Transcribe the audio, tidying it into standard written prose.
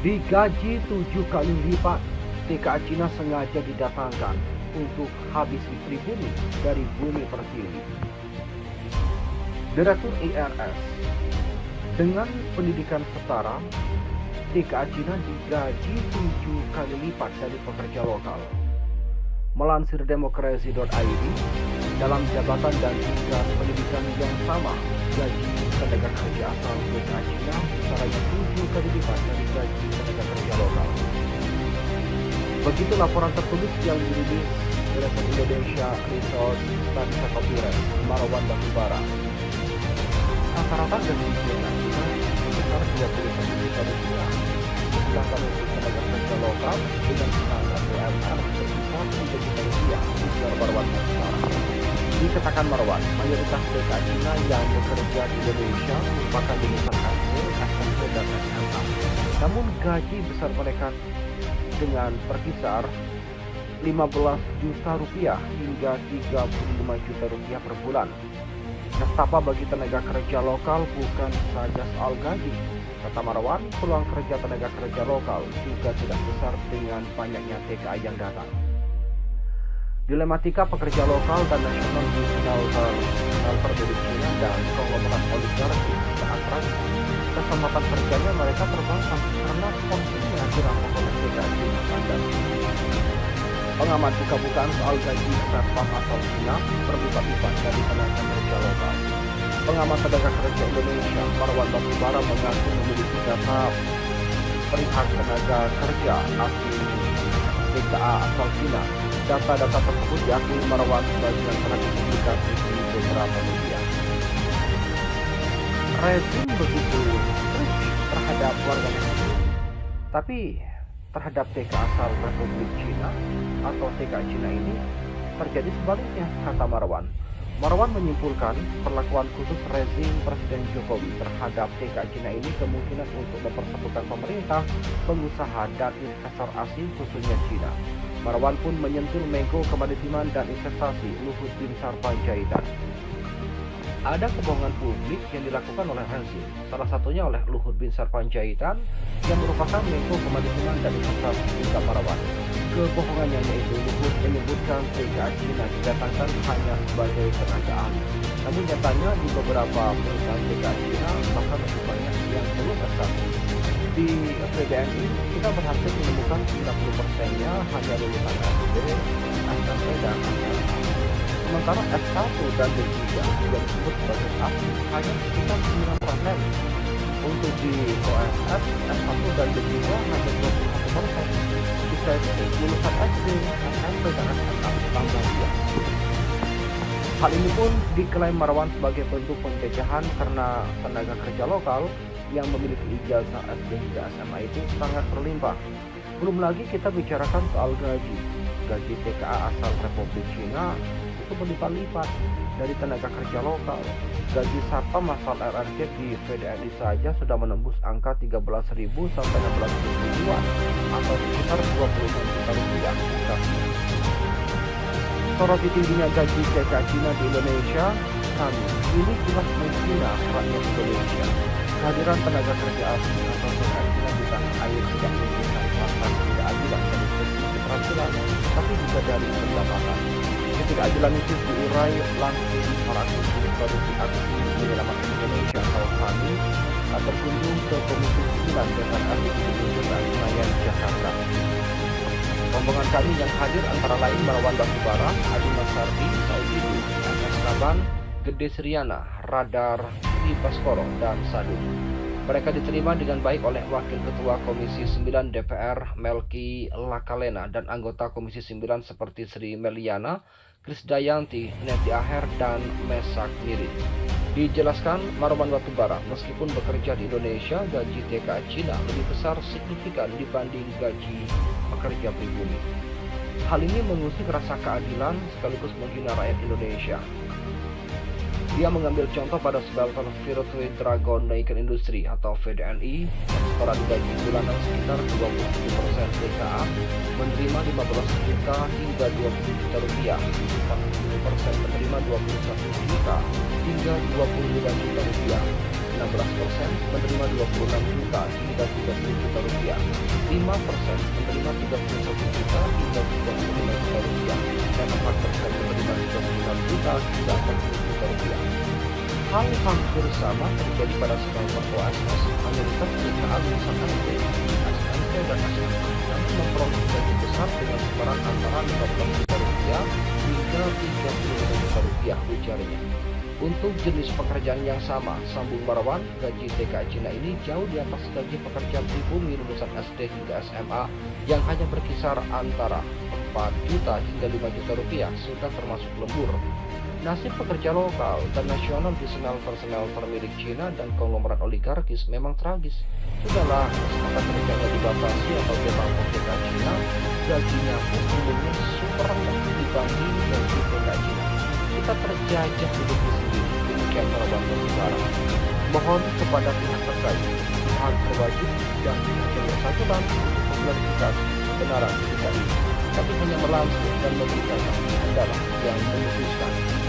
Digaji 7 kali lipat, TKA Cina sengaja didatangkan untuk habisi pribumi dari bumi pertiwi. Direktur IRS, dengan pendidikan setara, TKA Cina digaji 7 kali lipat dari pekerja lokal. Melansir demokrasi.id, dalam jabatan dan tingkat pendidikan yang sama, gaji tenaga kerja asal TKA Cina caranya 7 kali lipat dari gaji tenaga kerja lokal. Begitu laporan tertulis yang dirilis Direktur Indonesia Resource Statistika Copyright Marwan Batubara. Rata-rata gaji Cina sebesar 21 juta rupiah, sedangkan untuk tenaga kerja lokal dengan standar UMR berkisar 3 juta rupiah, ujar Marwan Batubara. Dikatakan Marwan, mayoritas TKA Cina yang bekerja di Indonesia merupakan lulusan SD, SMP, dan SMA. Namun gaji besar mereka dengan berkisar 15 juta rupiah hingga 35 juta rupiah per bulan. Nestapa bagi tenaga kerja lokal bukan saja soal gaji. Kata Marwan, peluang kerja tenaga kerja lokal juga tidak besar dengan banyaknya TKA yang datang. Dilematika pekerja lokal dan nasional di smelter milik Cina dan konglomerat oligarki saat terakhir. Kesempatan kerjanya mereka terbatas karena porsinya dirampok oleh TKA Cina standar. Pengamat buka-bukaan soal gaji satpam asal Cina berlipat-lipat dari tenaga kerja lokal. Pengamat tenaga kerja Indonesia Marwan Batubara mengaku memiliki data perihal tenaga kerja asing TKA asal Cina. Data-data tersebut diakui Marwan sebagian telah dipublikasi di beberapa media. Rezim begitu strict terhadap warga negara, tapi terhadap TKA asal Republik Cina atau TKA Cina ini terjadi sebaliknya, kata Marwan. Marwan menyimpulkan perlakuan khusus rezim Presiden Jokowi terhadap TKA Cina ini kemungkinan untuk mempersatukan pemerintah, pengusaha, dan investor asing khususnya Cina. Marwan pun menyentuh Menko Kemaritiman dan Investasi Luhut Binsar Panjaitan. Ada kebohongan publik yang dilakukan oleh rezim, salah satunya oleh Luhut Binsar Panjaitan yang merupakan Menko Kemaritiman dan Investasi juga Marwan. Kebohongannya yaitu Luhut menyebutkan TKA Cina didatangkan hanya sebagai tenaga ahli. Namun nyatanya di beberapa perusahaan TKA Cina bahkan lebih banyak yang belum S1. Di PBNI kita berhasil menemukan 90%-nya hanya lulusan SD, SMP, dan SMA. Sementara S1 dan D3 yang disebut sebagai ahli hanya sekitar 9%. Untuk di OSS, S1 dan D3 hanya 21%. Bisa lulusan SD, SMP, dan SMA tambah dia. Hal ini pun diklaim Marwan sebagai bentuk penjajahan karena tenaga kerja lokal yang memiliki ijazah SD hingga SMA itu sangat berlimpah. Belum lagi kita bicarakan soal gaji. Gaji TKA asal Republik Cina itu berlipat-lipat dari tenaga kerja lokal. Gaji satpam asal RRC di PDNI saja sudah menembus angka 13.000 sampai 16.000 yuan atau sekitar 26 juta rupiah. Soroti tingginya gaji TKA Cina di Indonesia, ini jelas menghina rakyat Indonesia. Kehadiran tenaga kerja asing atau TKA Cina di tanah air tidak memberikan manfaat ketidakadilan dari segi keterampilan, tapi juga dari pendapatan. Ketidakadilan itu diurai langsung para aktivis produksi aksi menyelamatkan Indonesia atau KAMI saat berkunjung ke Komisi 9 DPR RI di Bundaran Senayan, Jakarta. Rombongan kami yang hadir antara lain Marwan Batubara, Adi Masardi, Saudidu, MS Laban, Gede Sriana, Radar, Baskoro, dan Sadu. Mereka diterima dengan baik oleh Wakil Ketua Komisi 9 DPR Melki Lakalena dan anggota Komisi 9 seperti Sri Meliana, Krisdayanti, Neti Aher, dan Mesak Nirin. Dijelaskan Marwan Batubara, meskipun bekerja di Indonesia, gaji TKA Cina lebih besar signifikan dibanding gaji pekerja pribumi. Hal ini mengusik rasa keadilan sekaligus menghina rakyat Indonesia. Dia mengambil contoh pada smelter Virtue Dragon Naikan Industri atau VDNI yang setoran gaji bulanan sekitar 27% TKA menerima 15 juta hingga 20 juta rupiah, 40% menerima 21 juta hingga 25 juta rupiah, 16% menerima 26 juta hingga 30 juta rupiah, 5% menerima 31 juta hingga 35 juta rupiah, dan 4% menerima 36 juta hingga 40 juta rupiah. Hal hampir sama terjadi pada skema toko ASNAS, Amerika Serikat, SNT dan ASNAS yang memperoleh gaji besar dengan kisaran antara 15 juta rupiah hingga 35 juta rupiah, ujarnya. Untuk jenis pekerjaan yang sama, sambung Marwan, gaji TKA Cina ini jauh di atas gaji pekerja pribumi lulusan SD hingga SMA yang hanya berkisar antara 4 juta hingga 5 juta rupiah, sudah termasuk lembur. Nasib pekerja lokal dan nasional di smelter milik Cina dan konglomerat oligarkis memang tragis. Sudahlah, kesempatan kerjanya dibatasi atau dipangkok TKA Cina, gajinya pun umumnya super rendah dibanding gaji TKA Cina. Kita terjajah hidupnya sendiri, demikian Marwan sekarang. Mohon kepada pihak terkait, pihak berwajib dan pihak yang bersangkutan untuk mengklarifikasi kebenaran berita ini. Tapi hanya melansir dan memberitakan adalah yang memutuskan.